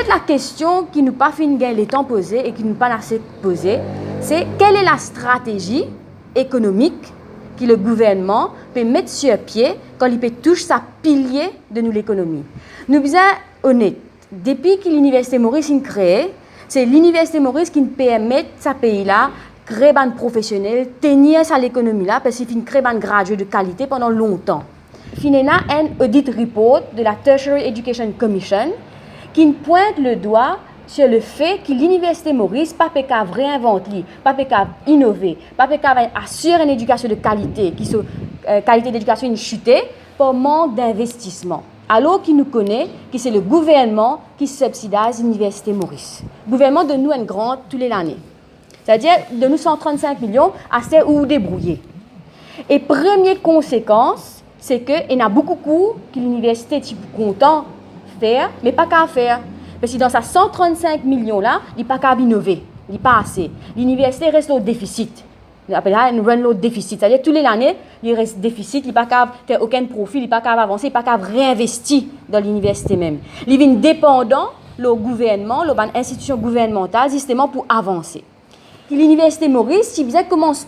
peut-être la question qui nous pas fin gagner les temps posés et qui nous pas assez posée, c'est quelle est la stratégie économique que le gouvernement peut mettre sur pied quand il peut toucher sa pilier de nous l'économie. Nous sommes honnêtes. Depuis que l'Université Maurice est créée, c'est l'Université Maurice qui permet à ce pays-là de créer des professionnels, tenir ça l'économie là, parce qu'il crée des gradués de qualité pendant longtemps. Finalement, un audit report de la Tertiary Education Commission qui pointe le doigt sur le fait que l'Université Maurice pas peut réinventer, pas peut innover, pas peut assurer une éducation de qualité, qui soit qualité d'éducation chutée pour manque d'investissement. Alors qu'il nous connaît que c'est le gouvernement qui subsidise l'Université Maurice. Le gouvernement donne nous une grande tous les années. C'est-à-dire de nous 135 millions assez ou débrouillés. Et première conséquence, c'est qu'il y a beaucoup de cours que l'université est content de faire, mais pas qu'à faire. Parce que dans ces 135 millions-là, il n'y a pas qu'à innover, il n'y a pas assez. L'université reste au déficit. On appelle ça un run load déficit. C'est-à-dire, tous les années, il reste déficit, il n'y a pas qu'à faire aucun profit, il n'y a pas qu'à avancer, il n'y a pas qu'à réinvestir dans l'université même. Il est dépendant, le gouvernement, l'institution gouvernementale, justement pour avancer. L'université Maurice, si vous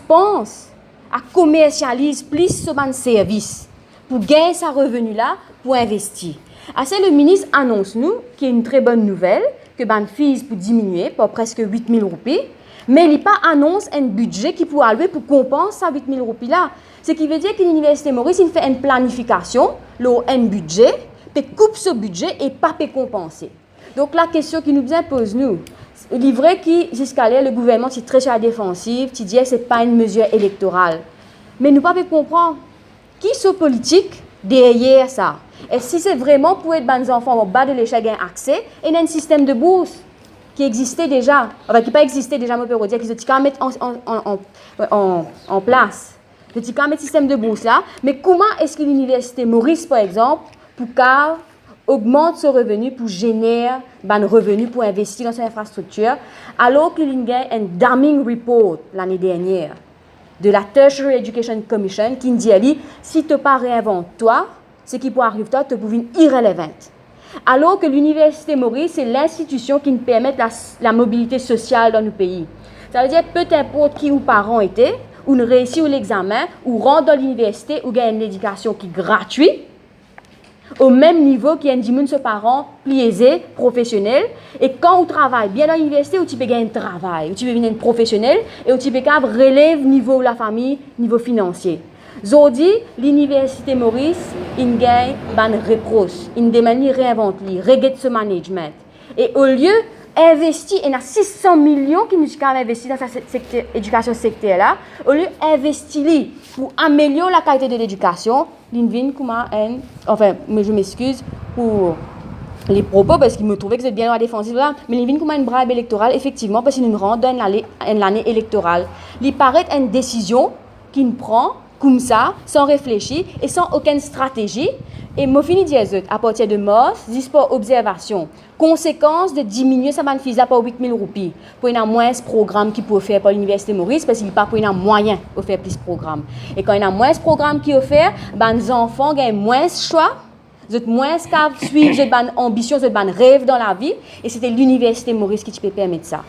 pense à commercialiser plus ce service pour gagner sa revenu-là, pour investir. C'est le ministre annonce nous, qui est une très bonne nouvelle, que ban fees pour diminuer par presque 8 000 roupies, mais il n'a pas annonce un budget qui pourra allouer pour compenser ces 8 000 roupies-là. Ce qui veut dire que l'Université Maurice il fait une planification, un budget, puis coupe ce budget et pas peut compenser. Donc la question qui nous impose, nous, il est vrai que jusqu'à là, le gouvernement est très sur la défensive, qui dit que ce n'est pas une mesure électorale. Mais nous ne pouvons pas comprendre qui sont politiques derrière ça. Et si c'est vraiment pour être des enfants au bas de l'échelle un accès, il y a un système de bourse qui existait déjà, enfin qui n'a pas existé déjà, mais on peut dire qu'ils ont mettre en place. Ils ont mettre système de bourse là. Mais comment est-ce que l'Université Maurice, par exemple, pour augmente ce revenu pour générer un revenu pour investir dans son infrastructure, alors que l'on a un damning report l'année dernière de la Tertiary Education Commission qui dit si tu n'as pas réinventé toi, ce qui peut arriver toi te devient irrelevant. Alors que l'Université Maurice, c'est l'institution qui nous permet la mobilité sociale dans nos pays. Ça veut dire peu importe qui ou parents étaient, ou ne réussit l'examen, ou rentre dans l'université, ou gagne une éducation qui est gratuite, au même niveau qu'il y a un parents pliés, professionnels. Et quand on travaille bien dans l'université, on peut gagner un travail, on peut devenir un professionnel, et on peut relever niveau de la famille, niveau financier. Aujourd'hui, l'Université Maurice, il gagne une reproche, il demande de réinventer, regarder ce management. Et au lieu d'investir, il y a 600 millions qui nous ont investi dans cette éducation secteur-là, au lieu d'investir pour améliorer la qualité de l'éducation, l'INVIN, enfin, mais je m'excuse pour les propos parce qu'il me trouvait que c'est bien dans la défensive là, mais l'INVIN comme une brabe électorale, effectivement, parce qu'il nous rend dans l'année électorale. Il paraît une décision qu'il prend comme ça, sans réfléchir et sans aucune stratégie. Et je finis de dire, à partir de mars, jusqu'à observation, conséquence de diminuer sa bande FISA par 8 000 roupies. Pour y avoir moins de programmes qu'il peut faire par l'Université Maurice, parce qu'il n'y a pas pour y avoir moyen de faire plus de programmes. Et quand il y a moins de programmes qui offert, les enfants ont moins de choix, ils ont moins de suivre, ils ont ambition, ils ont rêve dans la vie. Et c'était l'Université Maurice qui peut permettre ça.